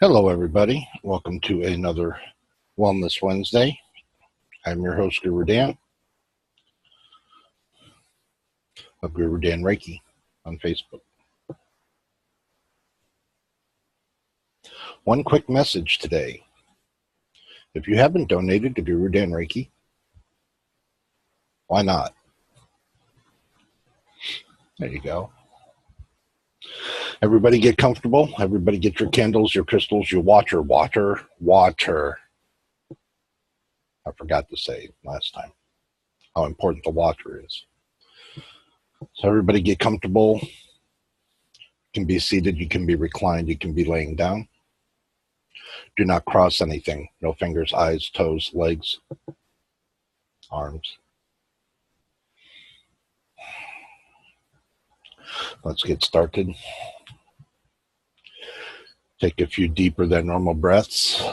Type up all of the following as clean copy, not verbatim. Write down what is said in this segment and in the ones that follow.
Hello, everybody. Welcome to another Wellness Wednesday. I'm your host, GuruDan of GuruDan Reiki on Facebook. One quick message today. If you haven't donated to GuruDan Reiki, why not? There you go. Everybody get comfortable. Everybody get your candles, your crystals, your water. I forgot to say last time how important the water is. So everybody get comfortable. You can be seated, you can be reclined, you can be laying down. Do not cross anything. No fingers, eyes, toes, legs, arms. Let's get started. Take a few deeper than normal breaths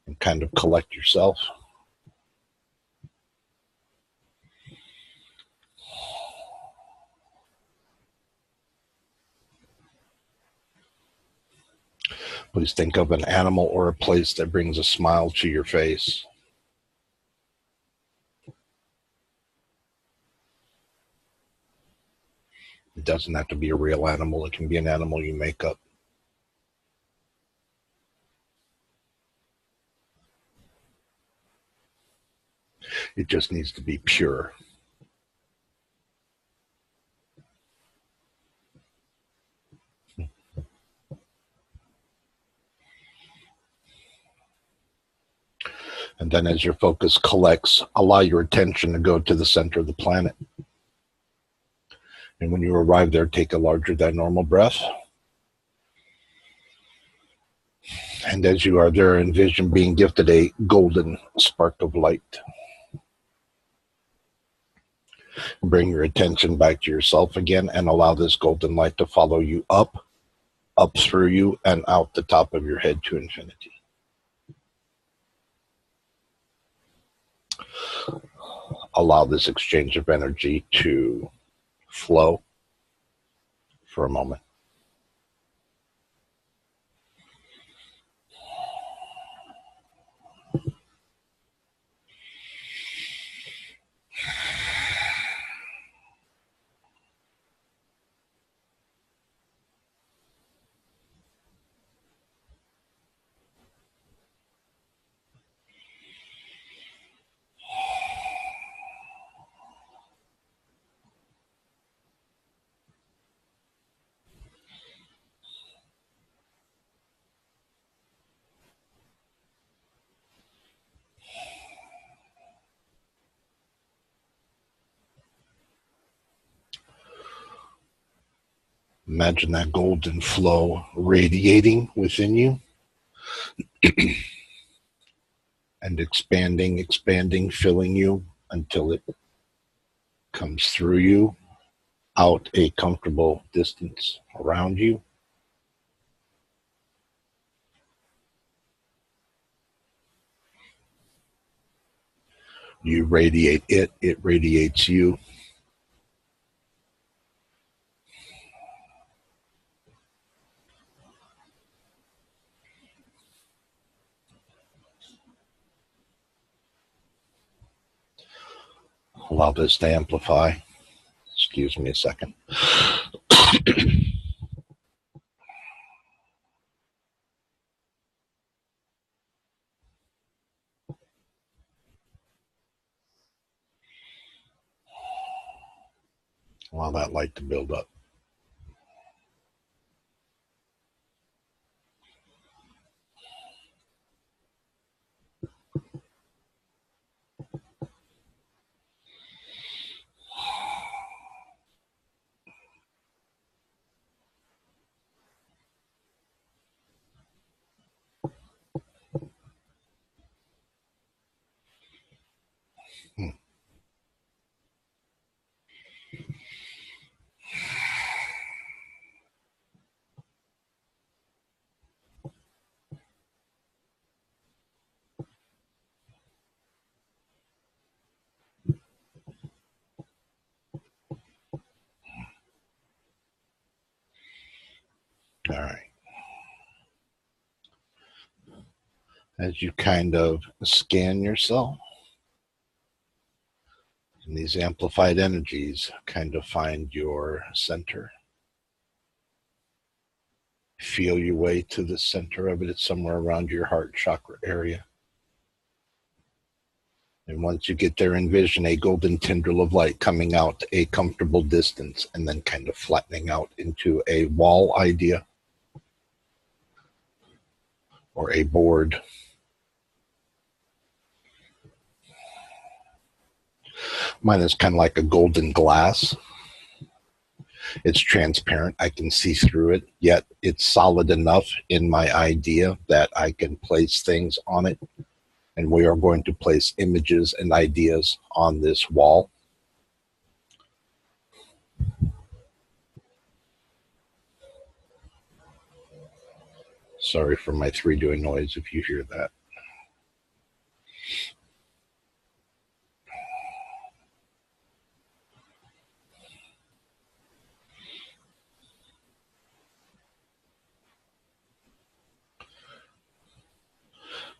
and kind of collect yourself. Please think of an animal or a place that brings a smile to your face. It doesn't have to be a real animal. It can be an animal you make up. It just needs to be pure. And then as your focus collects, allow your attention to go to the center of the planet. And when you arrive there, take a larger than normal breath. And as you are there, envision being gifted a golden spark of light. Bring your attention back to yourself again and allow this golden light to follow you up through you, and out the top of your head to infinity. Allow this exchange of energy to flow for a moment. Imagine that golden flow radiating within you and expanding, filling you until it comes through you, out a comfortable distance around you. You radiate it, it radiates you. Allow this to amplify. Excuse me a second. Allow that light to build up. All right. As you kind of scan yourself, and these amplified energies kind of find your center. Feel your way to the center of it. It's somewhere around your heart chakra area. And once you get there, envision a golden tendril of light coming out a comfortable distance and then kind of flattening out into a wall idea or a board. Mine is kind of like a golden glass. It's transparent. I can see through it, yet it's solid enough in my idea that I can place things on it. And we are going to place images and ideas on this wall. Sorry for my 3 doing noise if you hear that.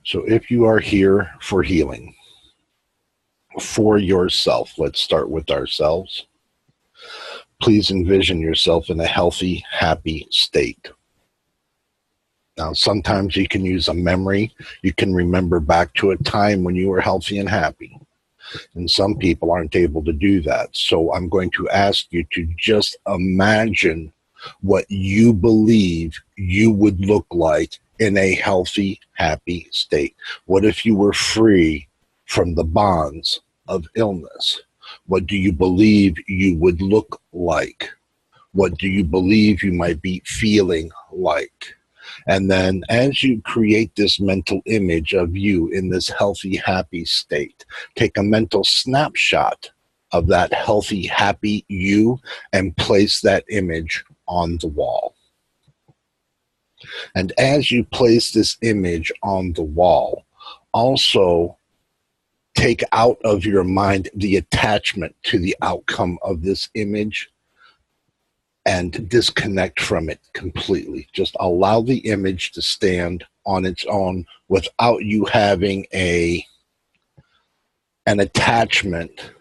So if you are here for healing, for yourself, let's start with ourselves. Please envision yourself in a healthy, happy state. Now, sometimes you can use a memory. You can remember back to a time when you were healthy and happy. And some people aren't able to do that. So I'm going to ask you to just imagine what you believe you would look like in a healthy, happy state. What if you were free from the bonds of illness? What do you believe you would look like? What do you believe you might be feeling like? And then as you create this mental image of you in this healthy, happy state, take a mental snapshot of that healthy, happy you and place that image on the wall. And as you place this image on the wall, also take out of your mind the attachment to the outcome of this image and disconnect from it completely. Just allow the image to stand on its own without you having an attachment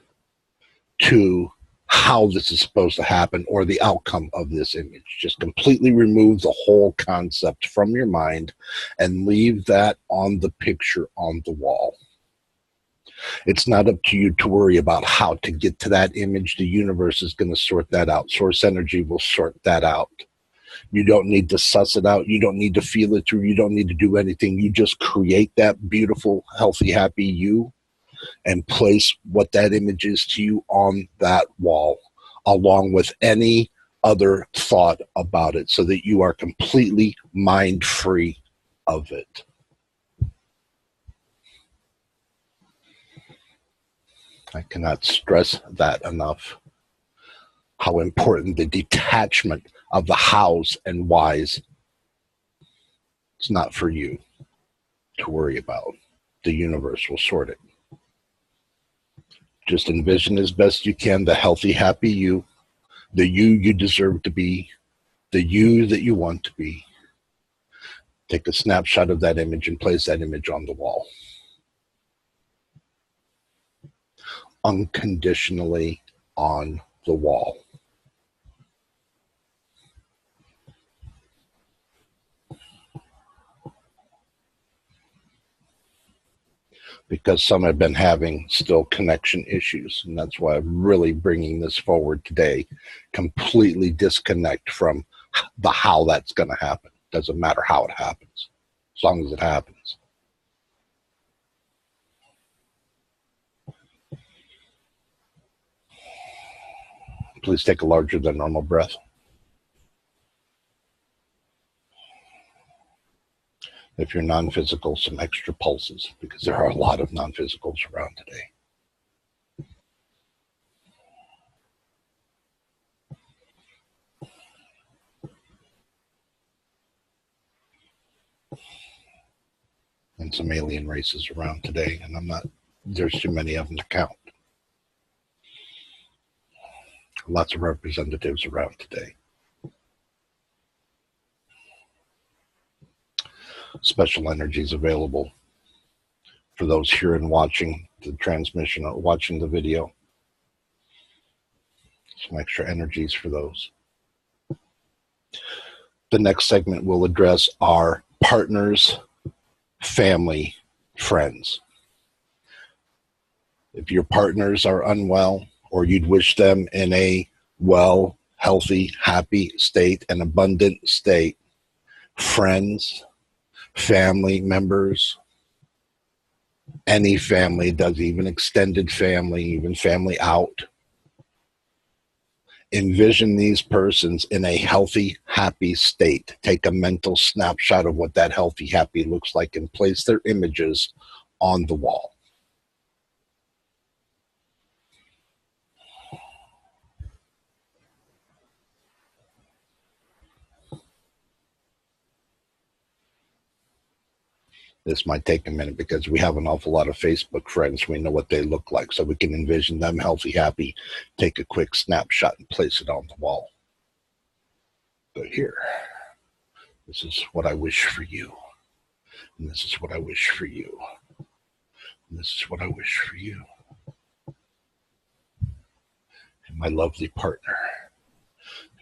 to how this is supposed to happen or the outcome of this image. Just completely remove the whole concept from your mind and leave that on the picture on the wall. It's not up to you to worry about how to get to that image. The universe is going to sort that out. Source energy will sort that out. You don't need to suss it out. You don't need to feel it through. You don't need to do anything. You just create that beautiful, healthy, happy you and place what that image is to you on that wall, along with any other thought about it, so that you are completely mind-free of it. I cannot stress that enough, how important the detachment of the hows and whys. It's not for you to worry about. The universe will sort it. Just envision as best you can the healthy, happy you, the you deserve to be, the you that you want to be. Take a snapshot of that image and place that image on the wall. Unconditionally on the wall. Because some have been having still connection issues, and that's why I'm really bringing this forward today. Completely disconnect from the how that's going to happen. Doesn't matter how it happens, as long as it happens. Please take a larger than normal breath. If you're non-physical, some extra pulses, because there are a lot of non-physicals around today. And some alien races around today, and there's too many of them to count. Lots of representatives around today. Special energies available for those here and watching the transmission or watching the video. Some extra energies for those. The next segment will address our partners, family, friends. If your partners are unwell, or you'd wish them in a well, healthy, happy state, an abundant state, friends, family members, any family, does even extended family, even family out. Envision these persons in a healthy, happy state. Take a mental snapshot of what that healthy, happy looks like and place their images on the wall. This might take a minute because we have an awful lot of Facebook friends. We know what they look like, so we can envision them healthy, happy, take a quick snapshot and place it on the wall. So here, this is what I wish for you. And this is what I wish for you. And this is what I wish for you. And my lovely partner.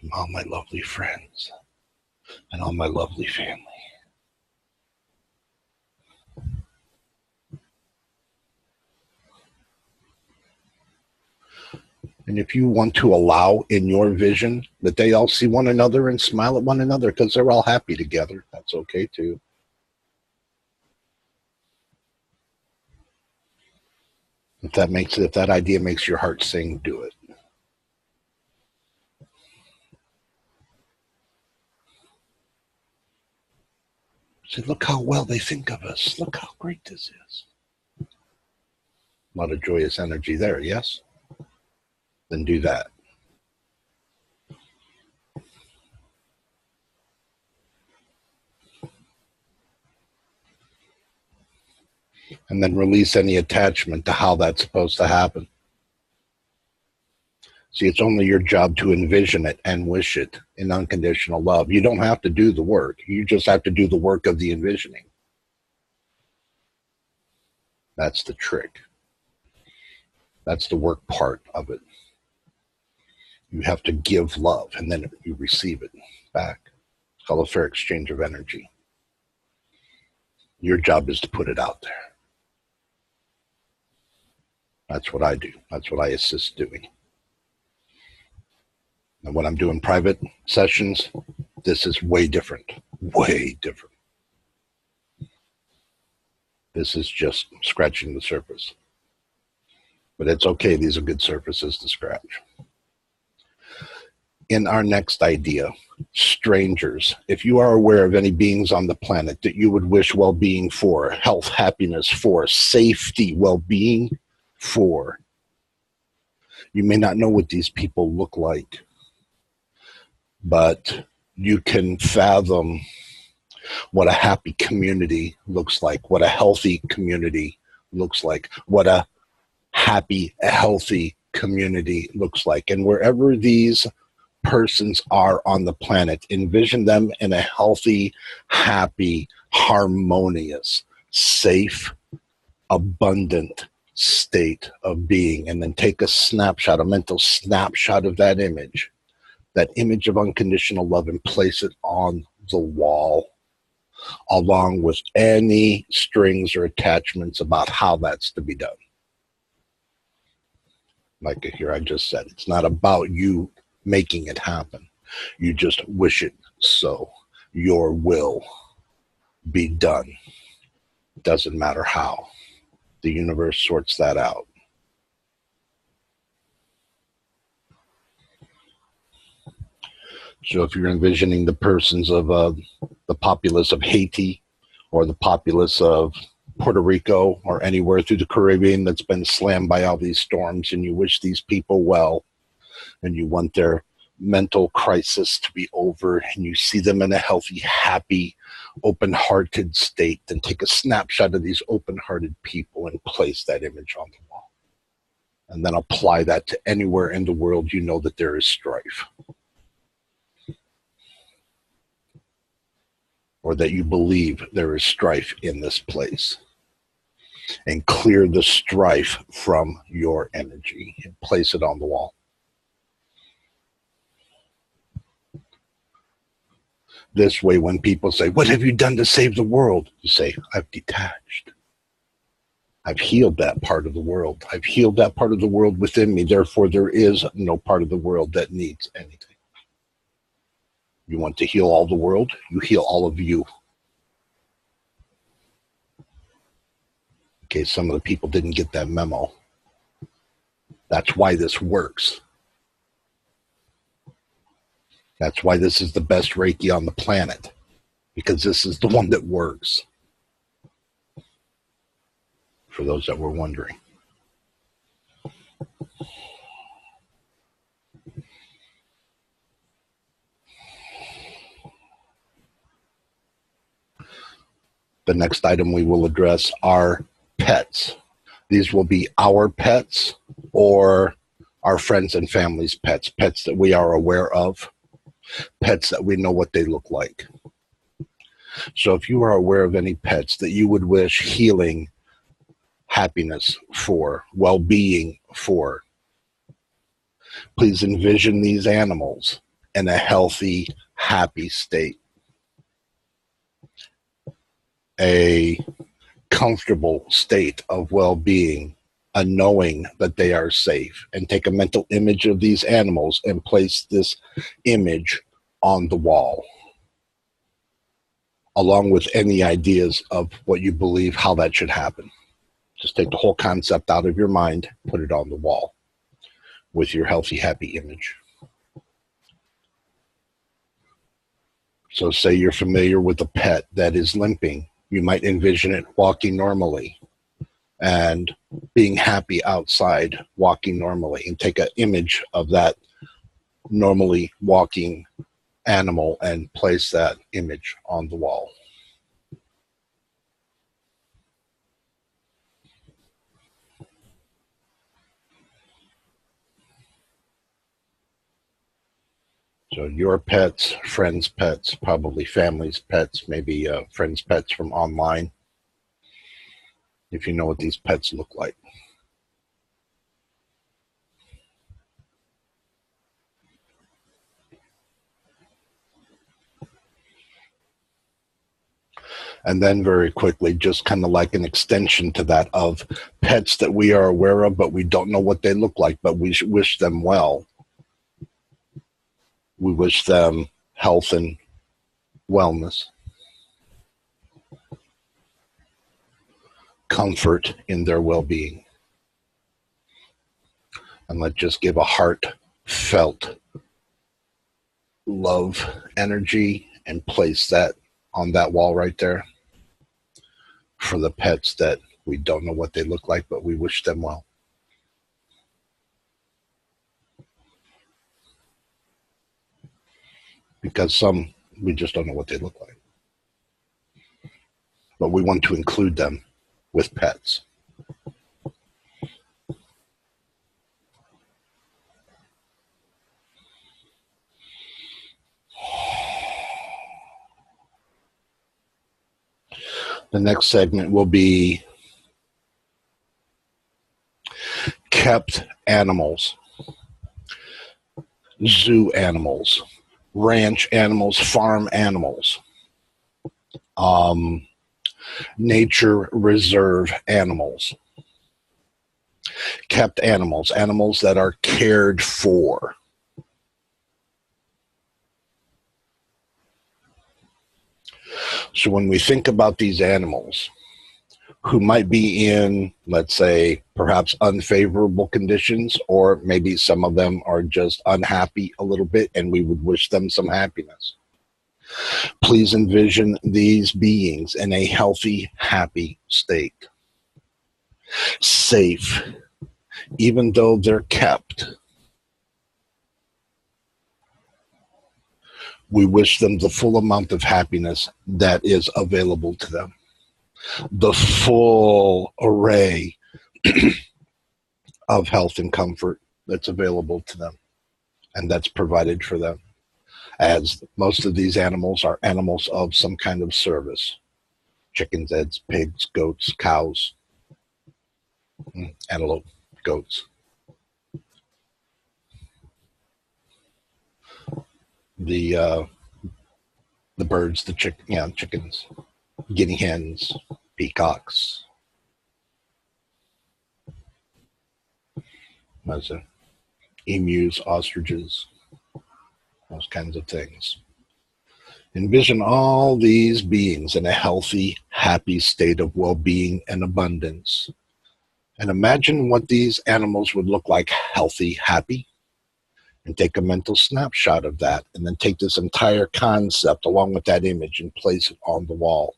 And all my lovely friends. And all my lovely family. And if you want to allow in your vision that they all see one another and smile at one another because they're all happy together, that's okay too. If that idea makes your heart sing, do it. Say, look how well they think of us. Look how great this is. A lot of joyous energy there, yes? Then do that. And then release any attachment to how that's supposed to happen. See, it's only your job to envision it and wish it in unconditional love. You don't have to do the work. You just have to do the work of the envisioning. That's the trick. That's the work part of it. You have to give love, and then you receive it back. It's called a fair exchange of energy. Your job is to put it out there. That's what I do. That's what I assist doing. And when I'm doing private sessions, this is way different. Way different. This is just scratching the surface. But it's okay. These are good surfaces to scratch. In our next idea, strangers. If you are aware of any beings on the planet that you would wish well-being for, health, happiness for, safety, well-being for, you may not know what these people look like, but you can fathom what a happy community looks like, what a healthy community looks like, what a happy, healthy community looks like. And wherever these persons are on the planet, envision them in a healthy, happy, harmonious, safe, abundant state of being, and then take a snapshot, a mental snapshot of that image of unconditional love, and place it on the wall, along with any strings or attachments about how that's to be done. Like here I just said, it's not about you making it happen. You just wish it so. Your will be done. Doesn't matter how. The universe sorts that out. So if you're envisioning the persons of the populace of Haiti, or the populace of Puerto Rico, or anywhere through the Caribbean that's been slammed by all these storms, and you wish these people well, and you want their mental crisis to be over, and you see them in a healthy, happy, open-hearted state, then take a snapshot of these open-hearted people and place that image on the wall. And then apply that to anywhere in the world you know that there is strife, or that you believe there is strife in this place. and clear the strife from your energy and place it on the wall. This way, when people say, "What have you done to save the world?" you say, "I've detached. I've healed that part of the world. I've healed that part of the world within me. Therefore, there is no part of the world that needs anything." You want to heal all the world? You heal all of you. In case some of the people didn't get that memo. That's why this works. That's why this is the best Reiki on the planet. Because this is the one that works. For those that were wondering. The next item we will address are pets. These will be our pets or our friends and family's pets. Pets that we are aware of. Pets that we know what they look like. So if you are aware of any pets that you would wish healing, happiness for, well-being for, please envision these animals in a healthy, happy state. A comfortable state of well-being, a knowing that they are safe, and take a mental image of these animals and place this image on the wall, along with any ideas of what you believe how that should happen. Just take the whole concept out of your mind, put it on the wall with your healthy, happy image. So say you're familiar with a pet that is limping. You might envision it walking normally and being happy outside, walking normally, and take an image of that normally walking animal and place that image on the wall. So your pets, friends' pets, probably family's pets, maybe friends' pets from online, if you know what these pets look like. And then very quickly, just kind of like an extension to that of pets that we are aware of, but we don't know what they look like, but we wish them well. We wish them health and wellness, comfort in their well-being. And let's just give a heartfelt love energy and place that on that wall right there for the pets that we don't know what they look like, but we wish them well. Because some, we just don't know what they look like. But we want to include them with pets. The next segment will be kept animals, zoo animals, ranch animals, farm animals, nature reserve animals, kept animals, animals that are cared for. So when we think about these animals who might be in, let's say, perhaps unfavorable conditions, or maybe some of them are just unhappy a little bit and we would wish them some happiness, please envision these beings in a healthy, happy state. Safe, even though they're kept. We wish them the full amount of happiness that is available to them. The full array of health and comfort that's available to them and that's provided for them. As most of these animals are animals of some kind of service. Chickens, eggs, pigs, goats, cows, Antelope, goats. The birds, the chickens, guinea hens, peacocks. That's it. Emus, ostriches, those kinds of things. Envision all these beings in a healthy, happy state of well-being and abundance. And imagine what these animals would look like, healthy, happy, and take a mental snapshot of that, and then take this entire concept along with that image and place it on the wall.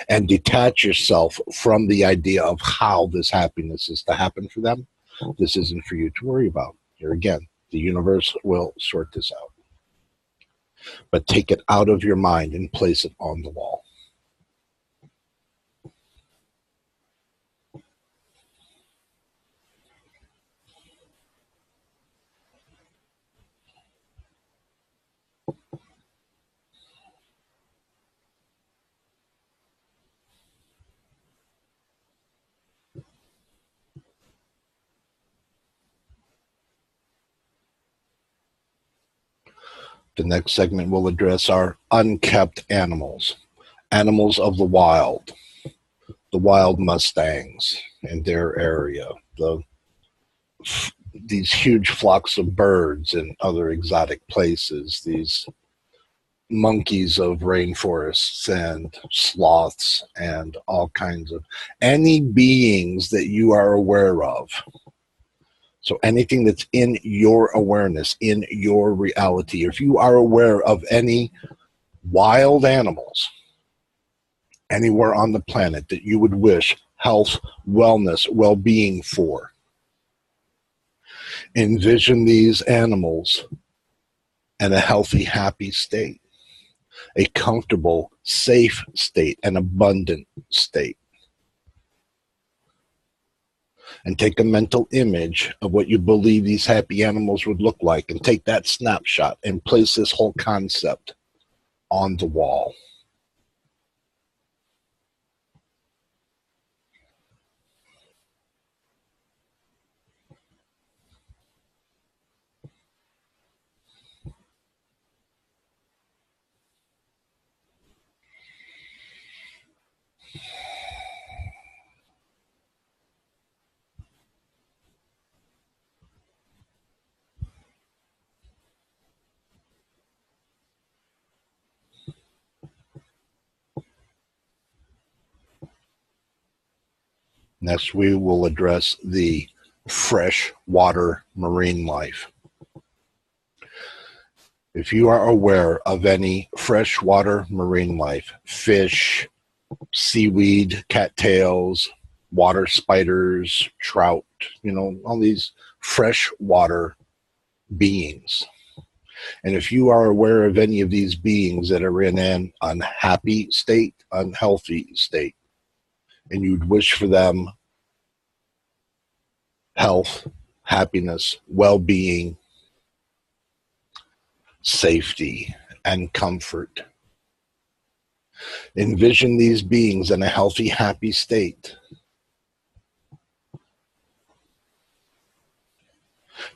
And detach yourself from the idea of how this happiness is to happen for them. This isn't for you to worry about. Here again, the universe will sort this out. But take it out of your mind and place it on the wall. The next segment will address our unkept animals, animals of the wild Mustangs in their area, these huge flocks of birds in other exotic places, these monkeys of rainforests and sloths and all kinds of any beings that you are aware of. So anything that's in your awareness, in your reality, if you are aware of any wild animals anywhere on the planet that you would wish health, wellness, well-being for, envision these animals in a healthy, happy state, a comfortable, safe state, an abundant state. And take a mental image of what you believe these happy animals would look like, and take that snapshot and place this whole concept on the wall. Next, we will address the freshwater marine life. If you are aware of any freshwater marine life, fish, seaweed, cattails, water spiders, trout, all these freshwater beings. And if you are aware of any of these beings that are in an unhappy state, unhealthy state, and you'd wish for them health, happiness, well-being, safety, and comfort, envision these beings in a healthy, happy state.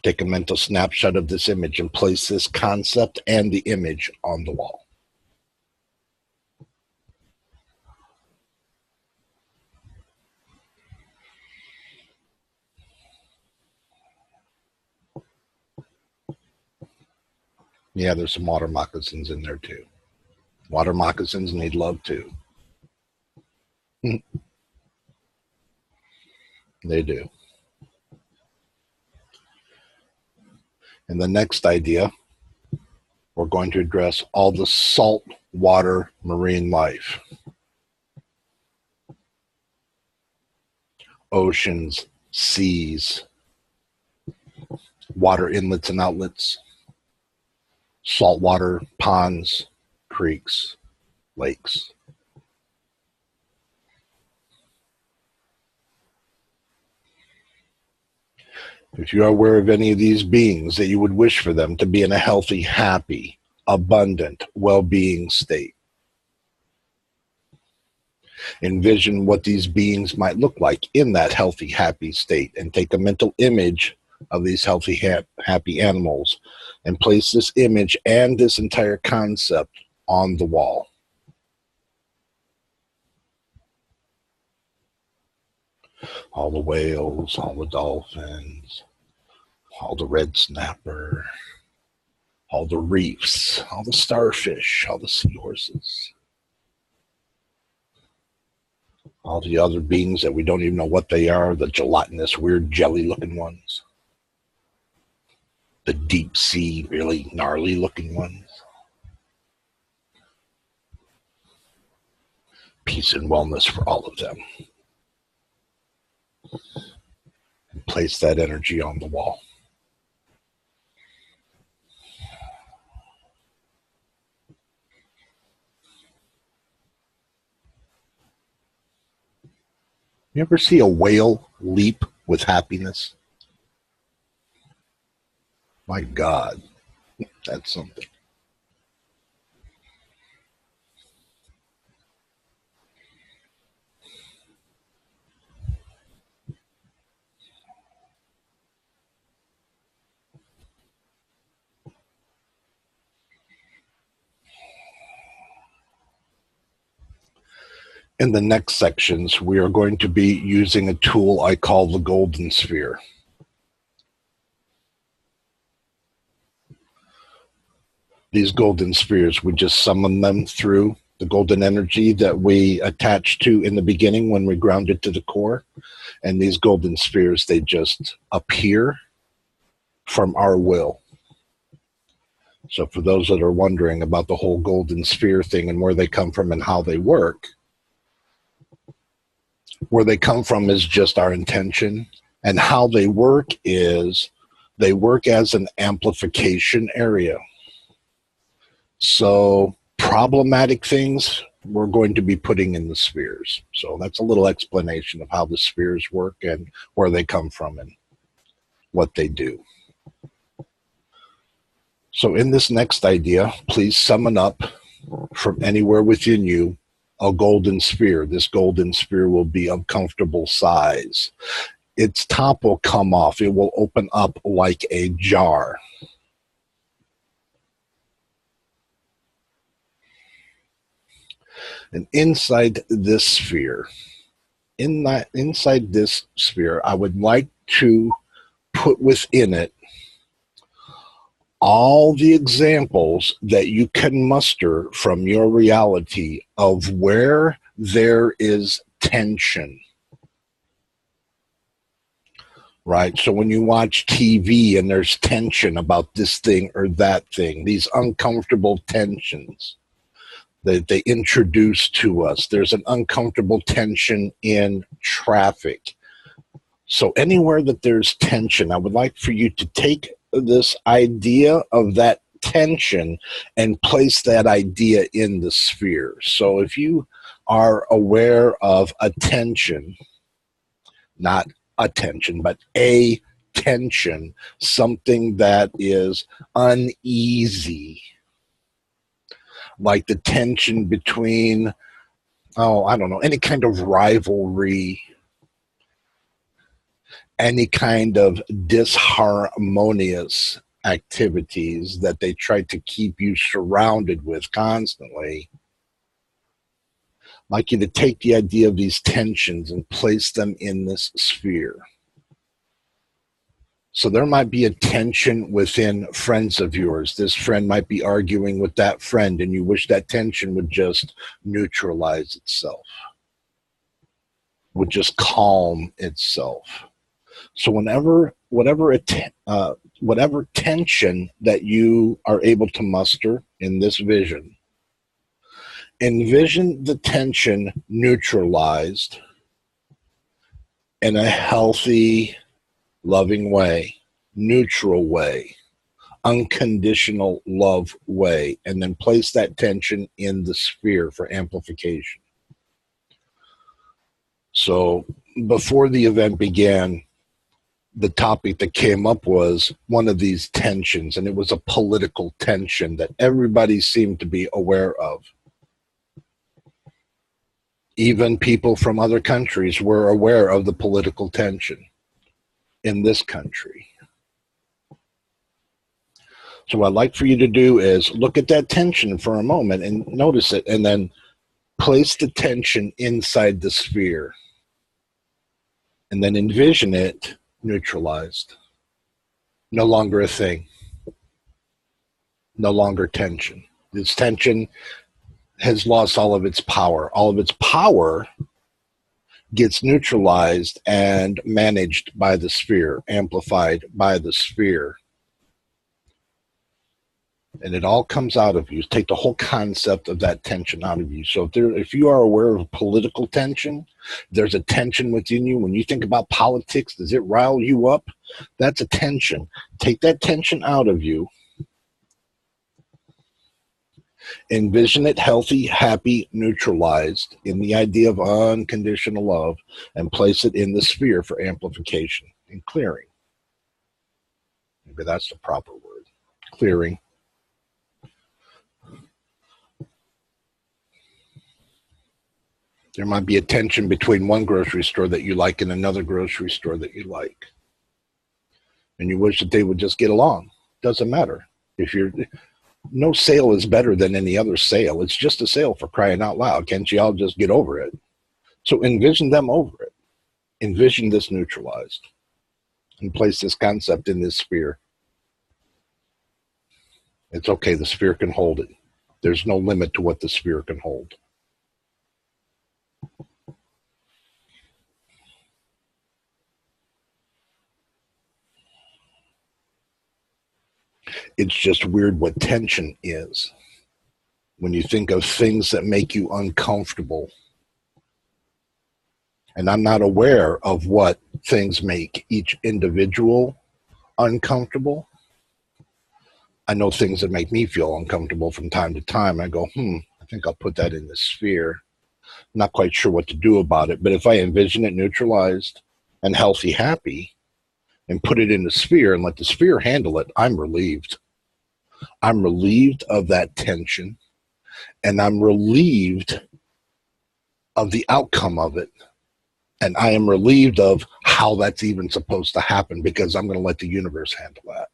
Take a mental snapshot of this image and place this concept and the image on the wall. Yeah, there's some water moccasins in there too. Water moccasins need love too. They do. In the next idea, we're going to address all the saltwater marine life. Oceans, seas, water inlets and outlets, saltwater ponds, creeks, lakes. If you are aware of any of these beings that you would wish for them to be in a healthy, happy, abundant, well-being state, Envision what these beings might look like in that healthy, happy state, and take a mental image of these healthy, happy animals and place this image and this entire concept on the wall. All the whales, all the dolphins, all the red snapper, all the reefs, all the starfish, all the seahorses, all the other beings that we don't even know what they are, the gelatinous, weird jelly-looking ones, the deep sea, really gnarly-looking ones. Peace and wellness for all of them. And place that energy on the wall. You ever see a whale leap with happiness? My God, that's something. In the next sections, we are going to be using a tool I call the golden sphere. These golden spheres, we just summon them through the golden energy that we attach to in the beginning when we ground it to the core. And these golden spheres, they just appear from our will. So for those that are wondering about the whole golden sphere thing and where they come from and how they work, where they come from is just our intention. And how they work is they work as an amplification area. So problematic things we're going to be putting in the spheres. So that's a little explanation of how the spheres work and where they come from and what they do. So in this next idea, please summon up from anywhere within you a golden sphere. This golden sphere will be of comfortable size. Its top will come off. It will open up like a jar. And inside this sphere, inside this sphere, I would like to put within it all the examples that you can muster from your reality of where there is tension. Right? So when you watch TV and there's tension about this thing or that thing, these uncomfortable tensions that they introduce to us. There's an uncomfortable tension in traffic. So anywhere that there's tension, I would like for you to take this idea of that tension and place that idea in the sphere. So if you are aware of a tension, not attention, but a tension, something that is uneasy, like the tension between, I don't know, any kind of rivalry, any kind of disharmonious activities that they try to keep you surrounded with constantly. I'd like you to take the idea of these tensions and place them in this sphere. So there might be a tension within friends of yours. This friend might be arguing with that friend, and you wish that tension would just neutralize itself, would just calm itself. So whatever tension that you are able to muster in this vision, envision the tension neutralized in a healthy, loving way, neutral way, unconditional love way, and then place that tension in the sphere for amplification. So before the event began, the topic that came up was one of these tensions, and it was a political tension that everybody seemed to be aware of. Even people from other countries were aware of the political tension in this country. So what I'd like for you to do is look at that tension for a moment and notice it, and then place the tension inside the sphere. And then envision it neutralized. No longer a thing. No longer tension. This tension has lost all of its power. All of its power gets neutralized and managed by the sphere, amplified by the sphere. And it all comes out of you. Take the whole concept of that tension out of you. So if you are aware of political tension, there's a tension within you. When you think about politics, does it rile you up? That's a tension. Take that tension out of you. Envision it healthy, happy, neutralized in the idea of unconditional love, and place it in the sphere for amplification and clearing. Maybe that's the proper word. Clearing. There might be a tension between one grocery store that you like and another grocery store that you like. And you wish that they would just get along. Doesn't matter. No sale is better than any other sale. It's just a sale, for crying out loud. Can't you all just get over it? So envision them over it. Envision this neutralized. And place this concept in this sphere. It's okay. The sphere can hold it. There's no limit to what the sphere can hold. It's just weird what tension is. When you think of things that make you uncomfortable. And I'm not aware of what things make each individual uncomfortable. I know things that make me feel uncomfortable from time to time. I go, I think I'll put that in the sphere. Not quite sure what to do about it. But if I envision it neutralized and healthy, happy, and put it in the sphere and let the sphere handle it, I'm relieved. I'm relieved of that tension, and I'm relieved of the outcome of it. And I am relieved of how that's even supposed to happen, because I'm going to let the universe handle that.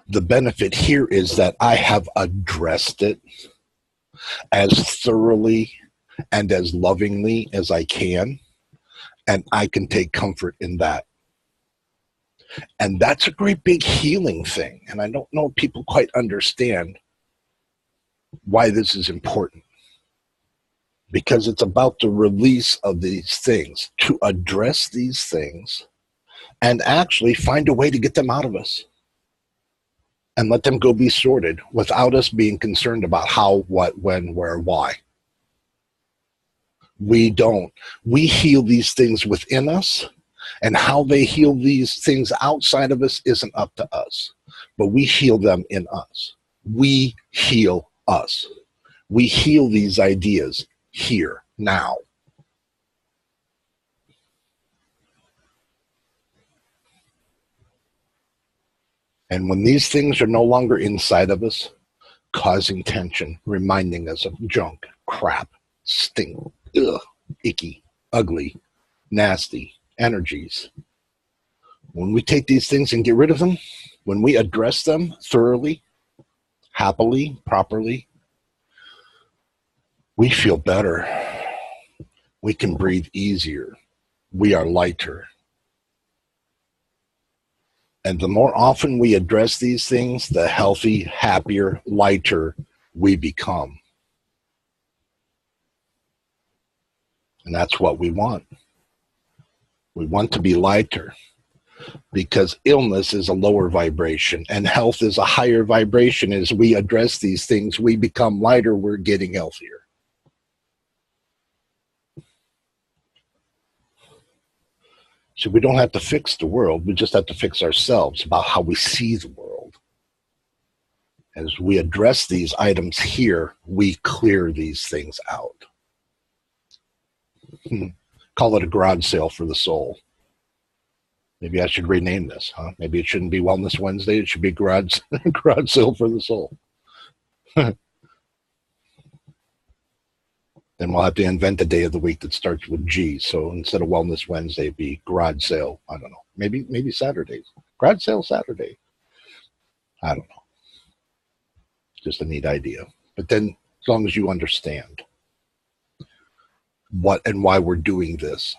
The benefit here is that I have addressed it as thoroughly and as lovingly as I can, and I can take comfort in that. And that's a great big healing thing. And I don't know if people quite understand why this is important. Because it's about the release of these things, to address these things and actually find a way to get them out of us. And let them go be sorted without us being concerned about how, what, when, where, why. We don't. We heal these things within us. And how they heal these things outside of us isn't up to us. But we heal them in us. We heal us. We heal these ideas here, now. And when these things are no longer inside of us, causing tension, reminding us of junk, crap, stink, ugh, icky, ugly, nasty energies. When we take these things and get rid of them, when we address them thoroughly, happily, properly, we feel better. We can breathe easier. We are lighter. And the more often we address these things, the healthy, happier, lighter we become. And that's what we want. We want to be lighter, because illness is a lower vibration and health is a higher vibration. As we address these things, we become lighter, we're getting healthier. So we don't have to fix the world, we just have to fix ourselves about how we see the world. As we address these items here, we clear these things out. Call it a garage sale for the soul. Maybe I should rename this, huh? Maybe it shouldn't be Wellness Wednesday, it should be garage sale for the soul. Then we'll have to invent a day of the week that starts with G. So instead of Wellness Wednesday, it'd be garage sale. I don't know. Maybe Saturdays. Garage sale Saturday. I don't know. Just a neat idea. But then as long as you understand what and why we're doing this,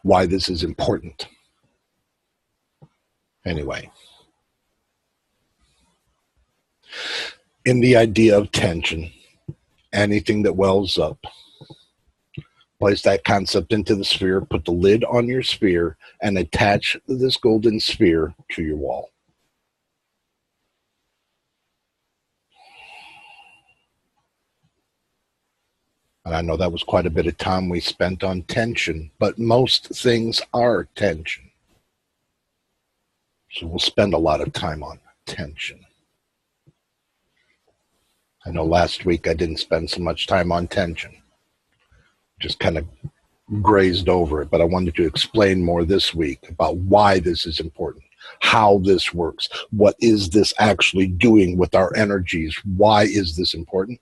why this is important. Anyway, in the idea of tension, anything that wells up, place that concept into the sphere, put the lid on your sphere, and attach this golden sphere to your wall. And I know that was quite a bit of time we spent on tension, but most things are tension. So we'll spend a lot of time on tension. I know last week I didn't spend so much time on tension. Just kind of grazed over it, but I wanted to explain more this week about why this is important, how this works, what is this actually doing with our energies, why is this important,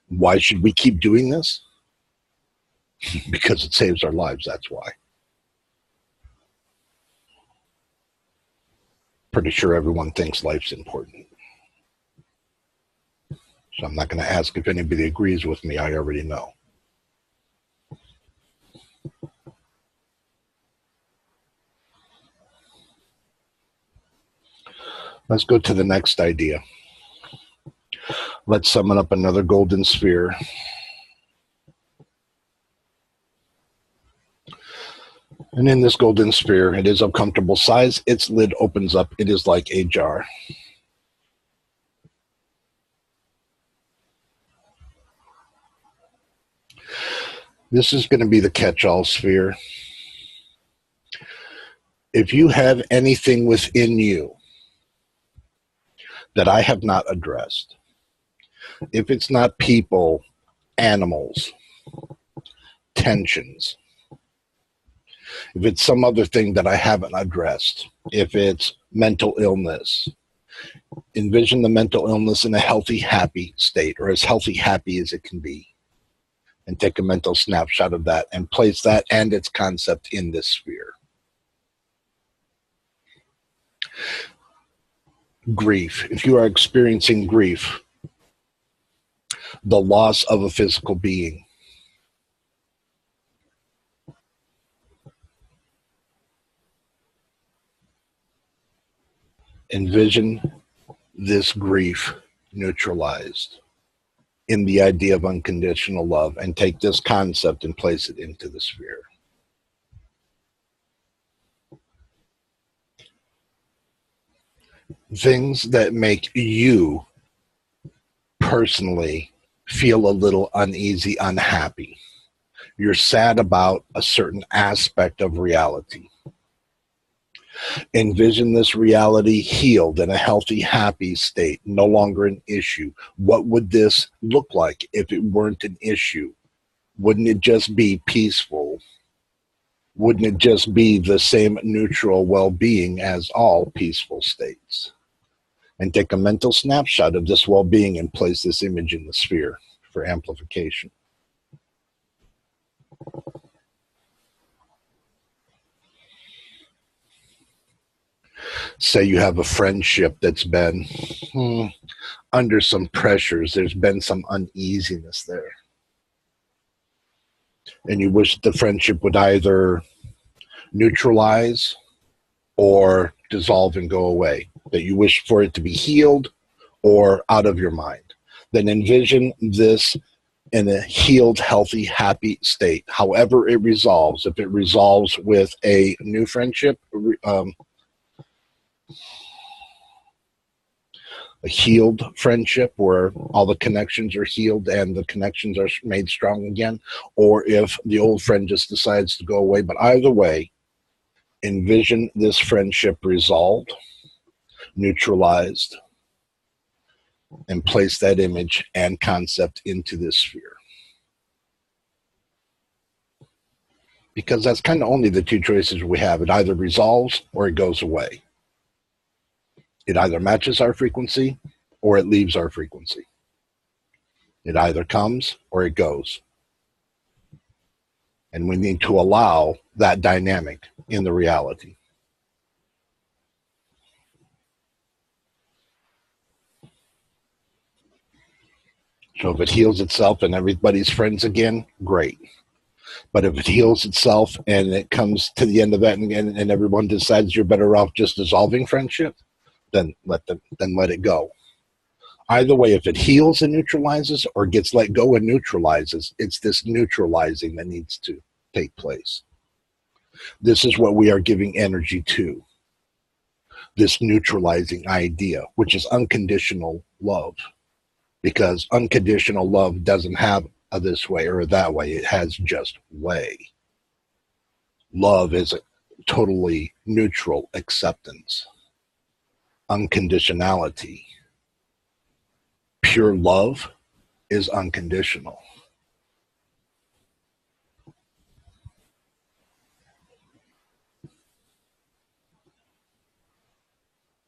why should we keep doing this? Because it saves our lives, that's why. Pretty sure everyone thinks life's important. So I'm not going to ask if anybody agrees with me, I already know. Let's go to the next idea. Let's summon up another golden sphere. And in this golden sphere, it is of comfortable size. Its lid opens up. It is like a jar. This is going to be the catch-all sphere. If you have anything within you that I have not addressed, if it's not people, animals, tensions, if it's some other thing that I haven't addressed, if it's mental illness, envision the mental illness in a healthy, happy state, or as healthy, happy as it can be, and take a mental snapshot of that and place that and its concept in this sphere. Grief. If you are experiencing grief, the loss of a physical being, envision this grief neutralized in the idea of unconditional love, and take this concept and place it into the sphere. Things that make you personally feel a little uneasy, unhappy. You're sad about a certain aspect of reality. Envision this reality healed in a healthy, happy state, no longer an issue. What would this look like if it weren't an issue? Wouldn't it just be peaceful? Wouldn't it just be the same neutral well-being as all peaceful states? And take a mental snapshot of this well-being and place this image in the sphere for amplification. Say you have a friendship that's been under some pressures. There's been some uneasiness there. And you wish the friendship would either neutralize or dissolve and go away. That you wish for it to be healed or out of your mind. Then envision this in a healed, healthy, happy state. However it resolves. If it resolves with a new friendship, a healed friendship where all the connections are healed and the connections are made strong again, or if the old friend just decides to go away. But either way, envision this friendship resolved, neutralized, and place that image and concept into this sphere. Because that's kind of only the two choices we have. It either resolves or it goes away. It either matches our frequency or it leaves our frequency. It either comes or it goes. And we need to allow that dynamic in the reality. So if it heals itself and everybody's friends again, great. But if it heals itself and it comes to the end of that and everyone decides you're better off just dissolving friendship, then let it go. Either way, if it heals and neutralizes or gets let go and neutralizes, it's this neutralizing that needs to take place. This is what we are giving energy to. This neutralizing idea, which is unconditional love. Because unconditional love doesn't have a this way or that way. It has just way. Love is a totally neutral acceptance. Unconditionality. Pure love is unconditional.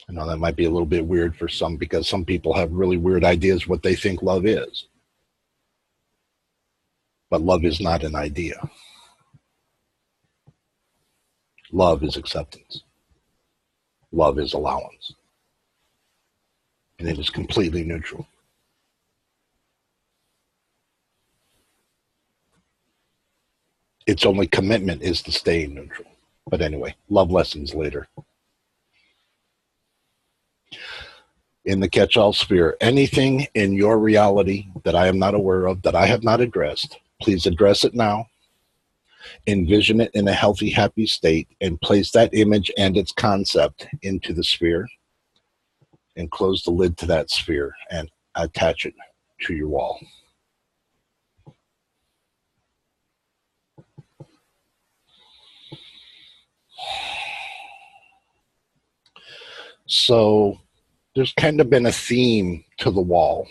I know that might be a little bit weird for some because some people have really weird ideas what they think love is. But love is not an idea. Love is acceptance. Love is allowance. And it is completely neutral. Its only commitment is to stay neutral. But anyway, love lessons later. In the catch-all sphere, anything in your reality that I am not aware of, that I have not addressed, please address it now. Envision it in a healthy, happy state and place that image and its concept into the sphere and close the lid to that sphere and attach it to your wall. So there's kind of been a theme to the wall.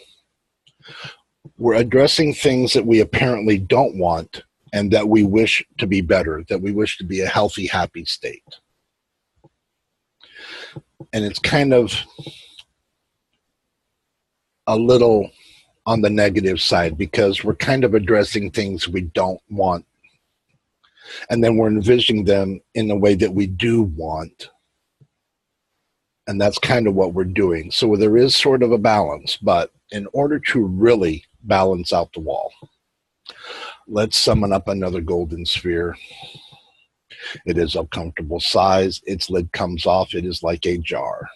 We're addressing things that we apparently don't want and that we wish to be better, that we wish to be a healthy, happy state. And it's kind of a little on the negative side because we're kind of addressing things we don't want. And then we're envisioning them in a way that we do want. And that's kind of what we're doing. So there is sort of a balance, but in order to really balance out the wall, let's summon up another golden sphere. It is of comfortable size. Its lid comes off. It is like a jar.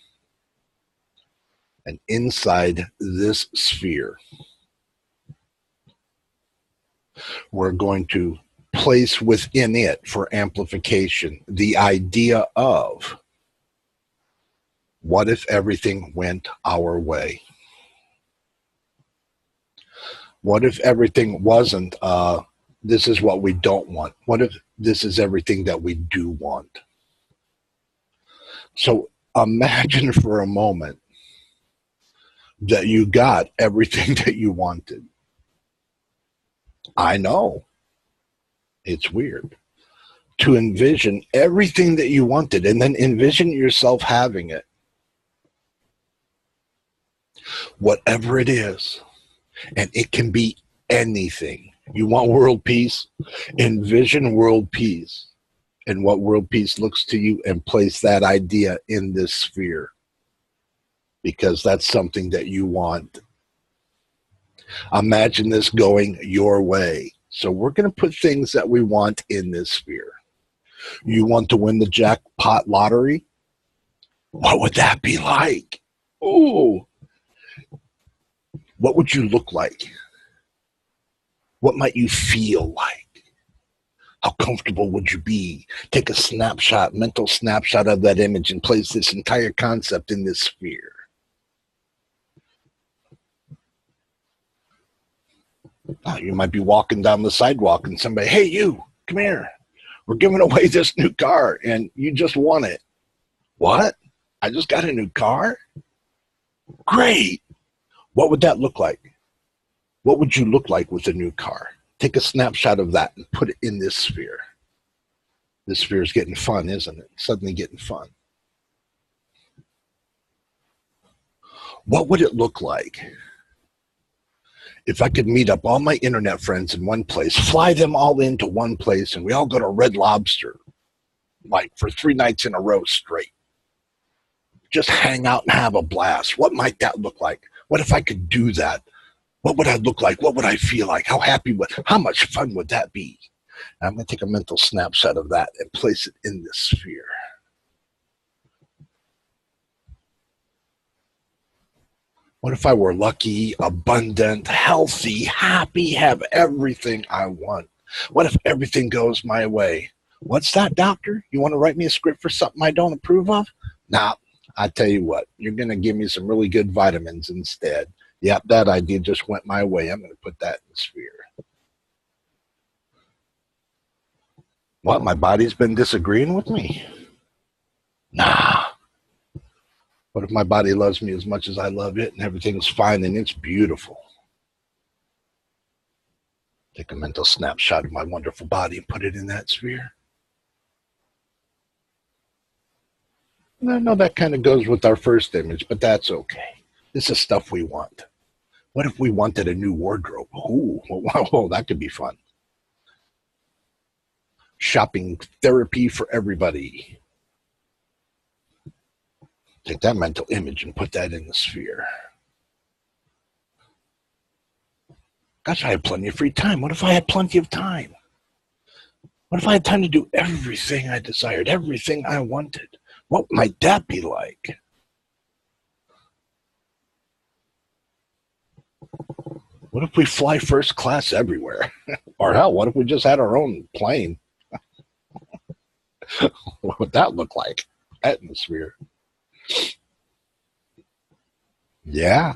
And inside this sphere, we're going to place within it for amplification the idea of what if everything went our way? What if everything wasn't, this is what we don't want? What if this is everything that we do want? So imagine for a moment that you got everything that you wanted. I know. It's weird. To envision everything that you wanted and then envision yourself having it. Whatever it is. And it can be anything. You want world peace? Envision world peace and what world peace looks to you and place that idea in this sphere. Because that's something that you want. Imagine this going your way. So we're going to put things that we want in this sphere. You want to win the jackpot lottery? What would that be like? Ooh. What would you look like? What might you feel like? How comfortable would you be? Take a snapshot, mental snapshot of that image and place this entire concept in this sphere. You might be walking down the sidewalk and somebody, hey, you, come here. We're giving away this new car and you just won it. What? I just got a new car? Great. What would that look like? What would you look like with a new car? Take a snapshot of that and put it in this sphere. This sphere is getting fun, isn't it? Suddenly getting fun. What would it look like if I could meet up all my internet friends in one place, fly them all into one place, and we all go to Red Lobster, like for 3 nights in a row straight, just hang out and have a blast. What might that look like? What if I could do that? What would I look like? What would I feel like? How much fun would that be? And I'm going to take a mental snapshot of that and place it in this sphere. What if I were lucky, abundant, healthy, happy, have everything I want? What if everything goes my way? What's that, doctor? You want to write me a script for something I don't approve of? Nah, I tell you what, you're going to give me some really good vitamins instead. Yep, that idea just went my way. I'm going to put that in the sphere. What, my body's been disagreeing with me? Nah. What if my body loves me as much as I love it and everything's fine and it's beautiful? Take a mental snapshot of my wonderful body and put it in that sphere. And I know that kind of goes with our first image, but that's okay. This is stuff we want. What if we wanted a new wardrobe? Ooh, whoa, that could be fun. Shopping therapy for everybody. Take that mental image and put that in the sphere. Gosh, I had plenty of free time. What if I had plenty of time? What if I had time to do everything I desired, everything I wanted? What might that be like? What if we fly first class everywhere? Or hell, what if we just had our own plane? What would that look like? Atmosphere. Yeah.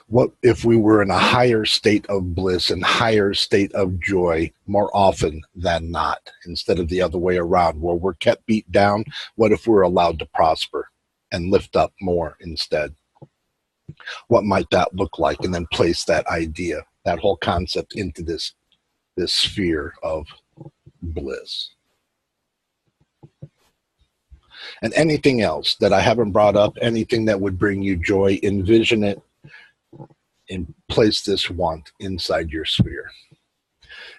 What if we were in a higher state of bliss and higher state of joy more often than not, instead of the other way around, where we're kept beat down? What if we're allowed to prosper and lift up more instead? What might that look like? And then place that idea, that whole concept into this sphere of bliss. And anything else that I haven't brought up, anything that would bring you joy, envision it and place this want inside your sphere.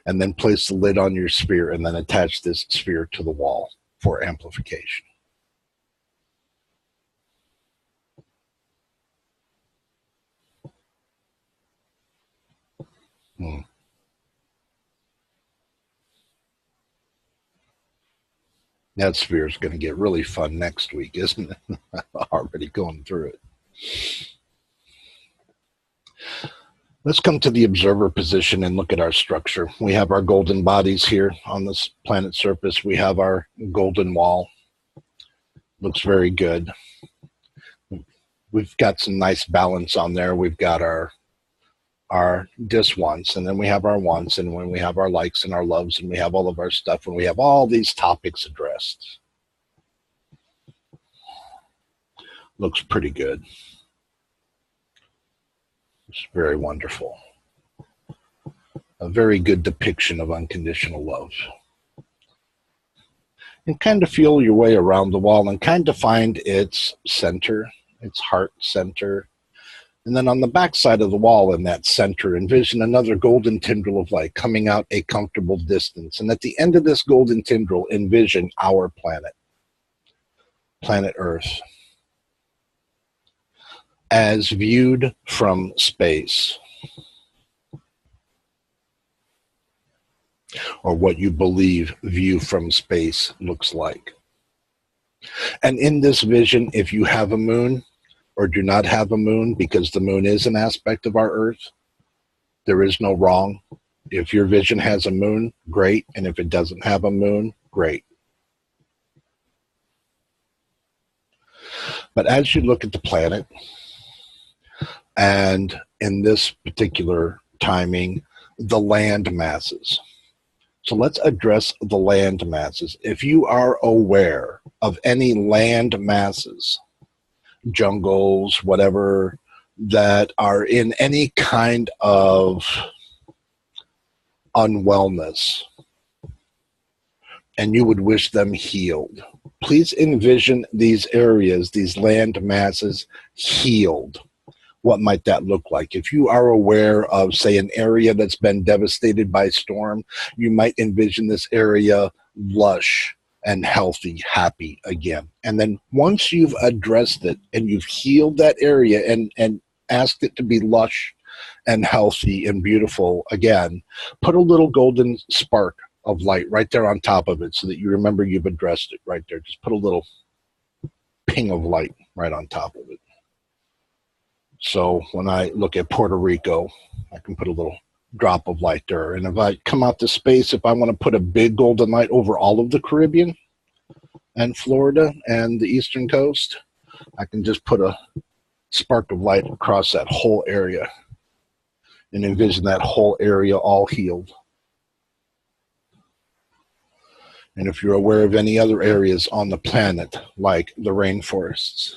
And then place the lid on your sphere and then attach this sphere to the wall for amplification. That sphere is going to get really fun next week, isn't it? Already going through it. Let's come to the observer position and look at our structure. We have our golden bodies here on this planet surface. We have our golden wall. Looks very good. We've got some nice balance on there. We've got our diswants, and then we have our wants, and when we have our likes and our loves, and we have all of our stuff, and we have all these topics addressed. Looks pretty good. It's very wonderful. A very good depiction of unconditional love. And kind of feel your way around the wall and kind of find its center, its heart center. And then on the back side of the wall in that center, envision another golden tendril of light coming out a comfortable distance. And at the end of this golden tendril, envision our planet, planet Earth, as viewed from space, or what you believe view from space looks like. And in this vision, if you have a moon or do not have a moon, because the moon is an aspect of our Earth, there is no wrong. If your vision has a moon, great. And if it doesn't have a moon, great. But as you look at the planet, and in this particular timing, the land masses. So let's address the land masses. If you are aware of any land masses, jungles, whatever, that are in any kind of unwellness, and you would wish them healed, please envision these areas, these land masses, healed. What might that look like? If you are aware of, say, an area that's been devastated by storm, you might envision this area lush and healthy, happy again. And then once you've addressed it and you've healed that area and asked it to be lush and healthy and beautiful again, put a little golden spark of light right there on top of it so that you remember you've addressed it right there. Just put a little ping of light right on top of it. So when I look at Puerto Rico, I can put a little drop of light there. And if I come out to space, if I want to put a big golden light over all of the Caribbean and Florida and the eastern coast, I can just put a spark of light across that whole area and envision that whole area all healed. And if you're aware of any other areas on the planet, like the rainforests,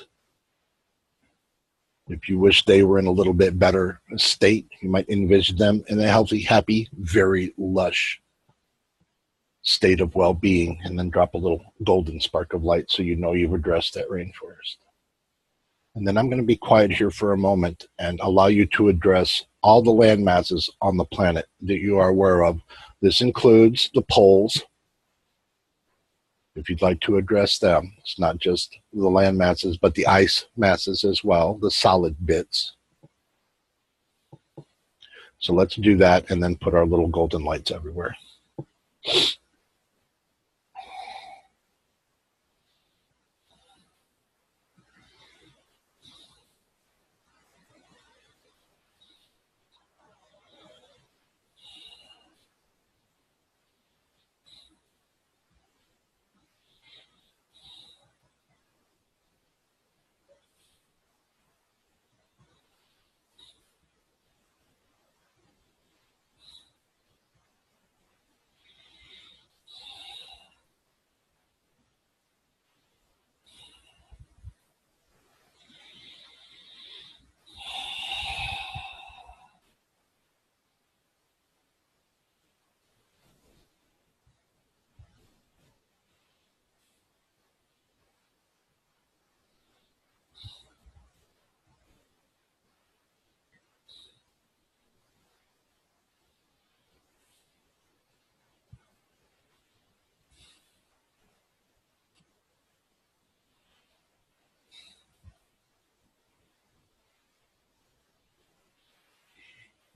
if you wish they were in a little bit better state, you might envision them in a healthy, happy, very lush state of well-being, and then drop a little golden spark of light so you know you've addressed that rainforest. And then I'm going to be quiet here for a moment and allow you to address all the land masses on the planet that you are aware of. This includes the poles, if you'd like to address them. It's not just the land masses, but the ice masses as well, the solid bits. So let's do that and then put our little golden lights everywhere.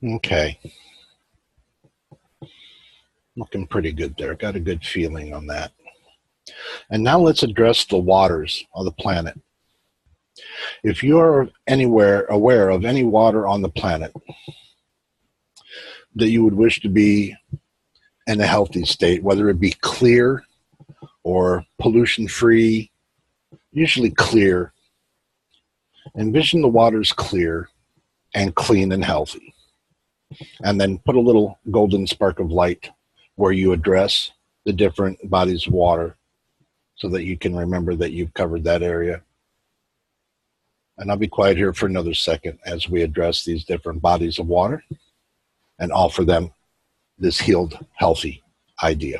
Okay. Looking pretty good there. Got a good feeling on that. And now let's address the waters of the planet. If you're anywhere aware of any water on the planet that you would wish to be in a healthy state, whether it be clear or pollution-free, usually clear, envision the waters clear and clean and healthy. And then put a little golden spark of light where you address the different bodies of water so that you can remember that you've covered that area. And I'll be quiet here for another second as we address these different bodies of water and offer them this healed, healthy idea.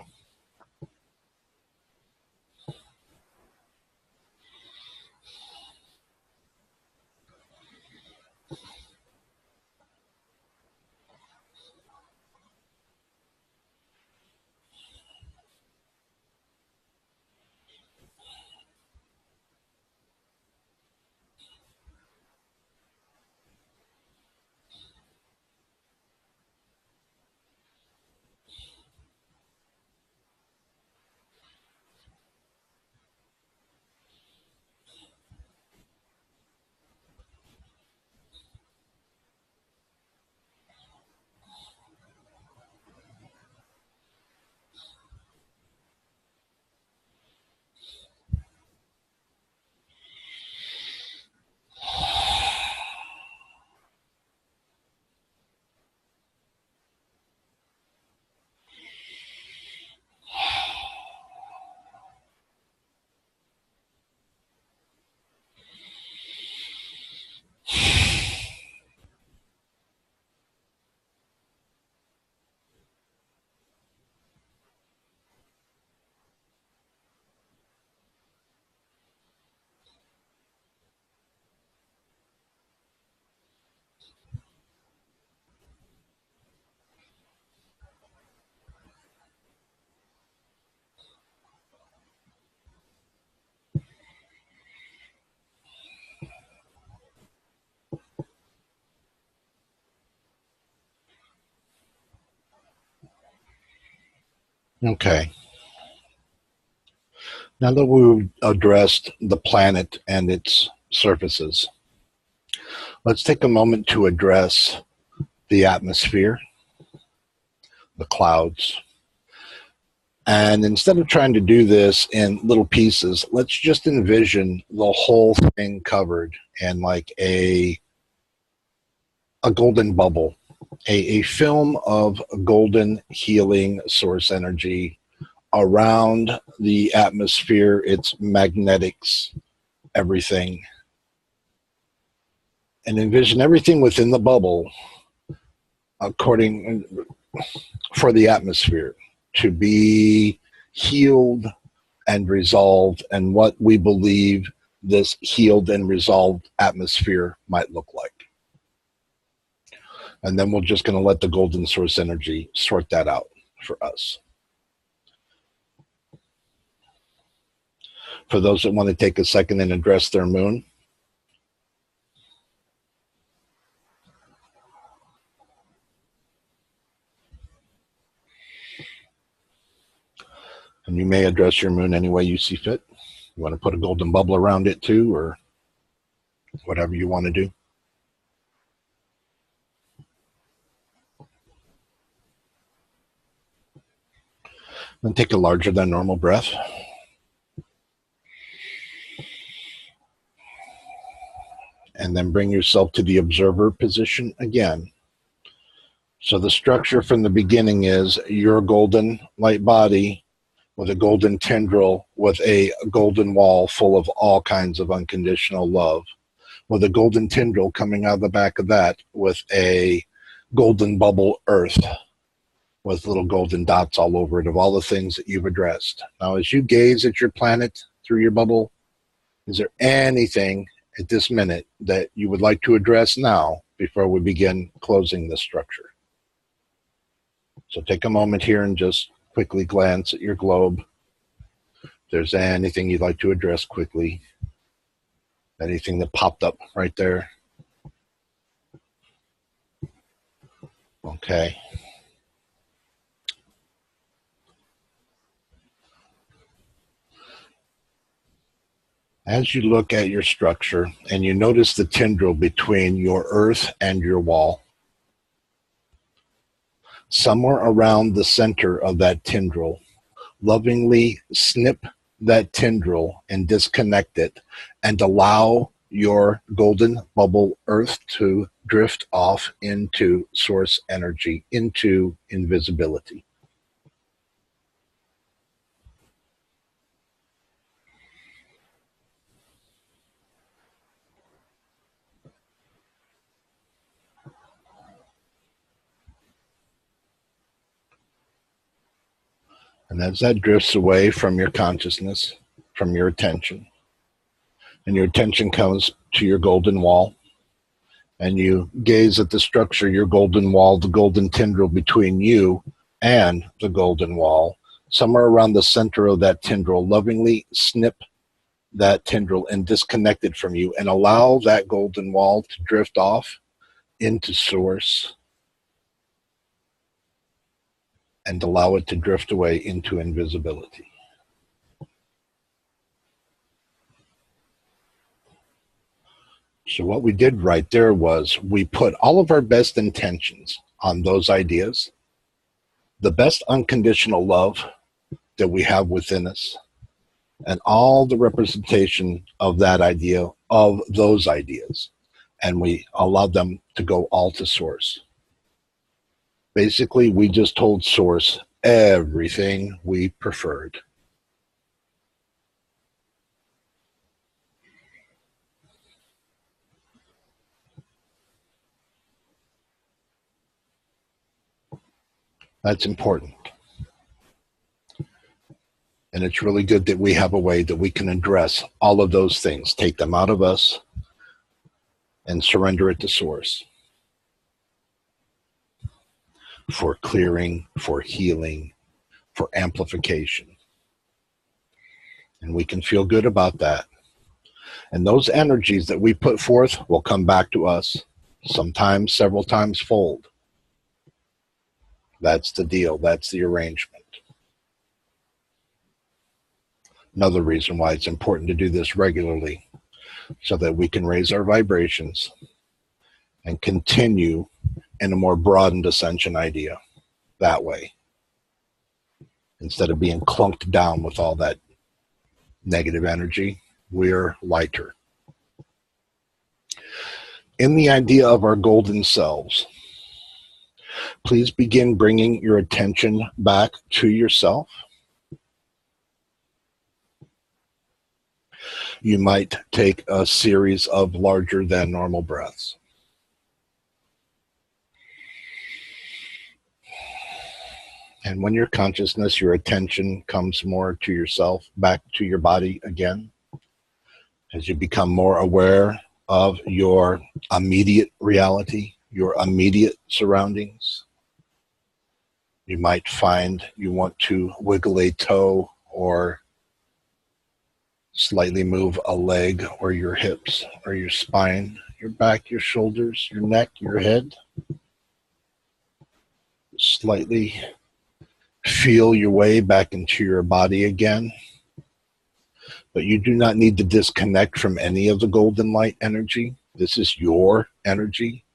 Okay. Now that we've addressed the planet and its surfaces, let's take a moment to address the atmosphere, the clouds. And instead of trying to do this in little pieces, let's just envision the whole thing covered in like a golden bubble, a film of golden healing source energy around the atmosphere, its magnetics, everything. And envision everything within the bubble according for the atmosphere to be healed and resolved, and what we believe this healed and resolved atmosphere might look like. And then we're just going to let the golden source energy sort that out for us. For those that want to take a second and address their moon, and you may address your moon any way you see fit. You want to put a golden bubble around it too, or whatever you want to do. Then take a larger than normal breath. And then bring yourself to the observer position again. So the structure from the beginning is your golden light body with a golden tendril, with a golden wall full of all kinds of unconditional love, with a golden tendril coming out of the back of that with a golden bubble earth with little golden dots all over it of all the things that you've addressed. Now, as you gaze at your planet through your bubble, is there anything at this minute that you would like to address now before we begin closing this structure? So take a moment here and just quickly glance at your globe. If there's anything you'd like to address quickly, anything that popped up right there. Okay. As you look at your structure and you notice the tendril between your earth and your wall, somewhere around the center of that tendril, lovingly snip that tendril and disconnect it and allow your golden bubble earth to drift off into source energy, into invisibility. And as that drifts away from your consciousness, from your attention, and your attention comes to your golden wall, and you gaze at the structure, your golden wall, the golden tendril between you and the golden wall, somewhere around the center of that tendril, lovingly snip that tendril and disconnect it from you and allow that golden wall to drift off into source and allow it to drift away into invisibility. So what we did right there was we put all of our best intentions on those ideas, the best unconditional love that we have within us, and all the representation of that idea, of those ideas. And we allowed them to go all to source. Basically, we just told source everything we preferred. That's important. And it's really good that we have a way that we can address all of those things, take them out of us, and surrender it to source for clearing, for healing, for amplification. And we can feel good about that. And those energies that we put forth will come back to us, sometimes several times fold. That's the deal. That's the arrangement. Another reason why it's important to do this regularly, so that we can raise our vibrations and continue in a more broadened ascension idea that way, instead of being clunked down with all that negative energy. We're lighter. In the idea of our golden selves, please begin bringing your attention back to yourself. You might take a series of larger than normal breaths. And when your consciousness, your attention comes more to yourself, back to your body again, as you become more aware of your immediate reality, your immediate surroundings, you might find you want to wiggle a toe or slightly move a leg or your hips or your spine, your back, your shoulders, your neck, your head. Slightly feel your way back into your body again. But you do not need to disconnect from any of the golden light energy. This is your energy.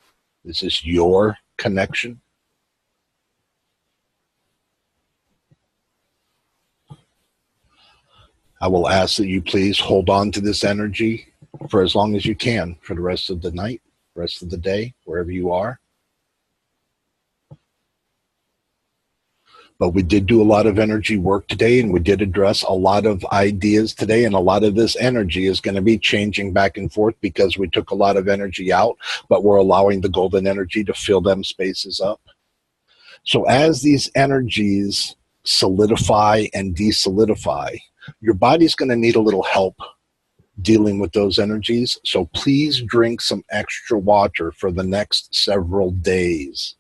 This is your connection. I will ask that you please hold on to this energy for as long as you can, for the rest of the night, rest of the day, wherever you are. But we did do a lot of energy work today, and we did address a lot of ideas today, and a lot of this energy is going to be changing back and forth because we took a lot of energy out, but we're allowing the golden energy to fill them spaces up. So as these energies solidify and desolidify, your body's going to need a little help dealing with those energies. So please drink some extra water for the next several days.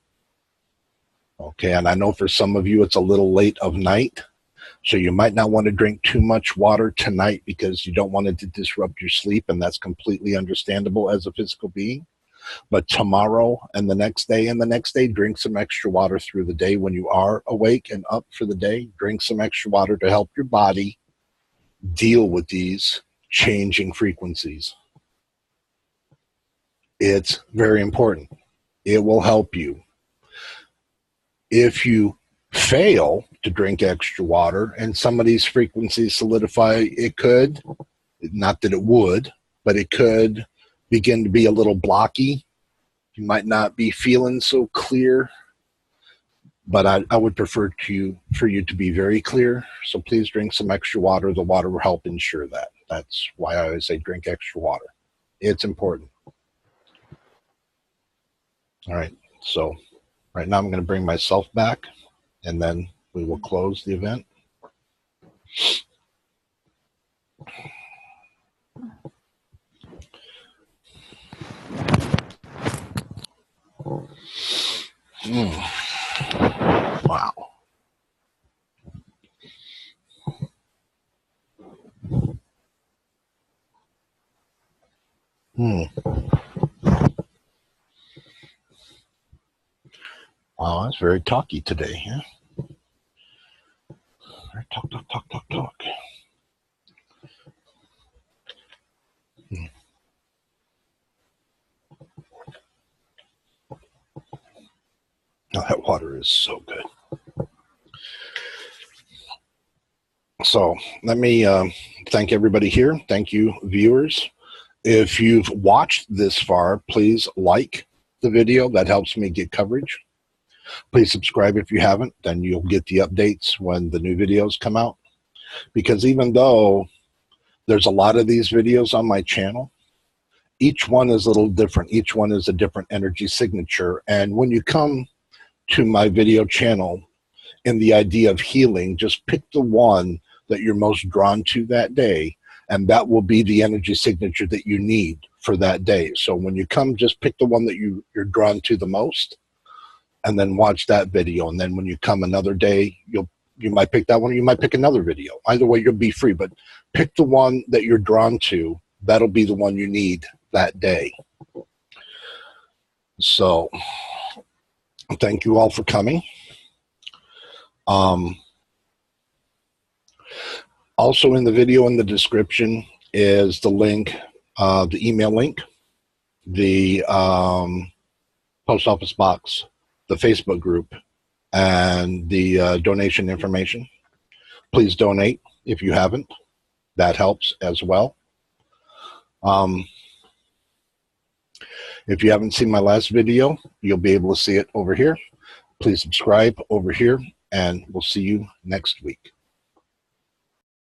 Okay, and I know for some of you it's a little late of night, so you might not want to drink too much water tonight because you don't want it to disrupt your sleep, and that's completely understandable as a physical being. But tomorrow and the next day, drink some extra water through the day. When you are awake and up for the day, drink some extra water to help your body deal with these changing frequencies. It's very important. It will help you. If you fail to drink extra water and some of these frequencies solidify, it could, not that it would, but it could begin to be a little blocky. You might not be feeling so clear, but I would prefer for you to be very clear. So please drink some extra water. The water will help ensure that. That's why I always say drink extra water. It's important. All right, so right now I'm going to bring myself back, and then we will close the event. Wow. Wow, that's very talky today, huh? Very talk. Oh, that water is so good. So let me thank everybody here. Thank you, viewers. If you've watched this far, please like the video. That helps me get coverage. Please subscribe if you haven't. Then you'll get the updates when the new videos come out. Because even though there's a lot of these videos on my channel, each one is a little different. Each one is a different energy signature. And when you come to my video channel in the idea of healing, just pick the one that you're most drawn to that day, and that will be the energy signature that you need for that day. So when you come, just pick the one that you're drawn to the most, and then watch that video. And then when you come another day, you might pick that one, or you might pick another video. Either way, you'll be free, but pick the one that you're drawn to. That'll be the one you need that day. So thank you all for coming. Also in the video in the description is the link, the email link, the post office box, the Facebook group, and the donation information. Please donate if you haven't. That helps as well. If you haven't seen my last video, you'll be able to see it over here. Please subscribe over here, and we'll see you next week.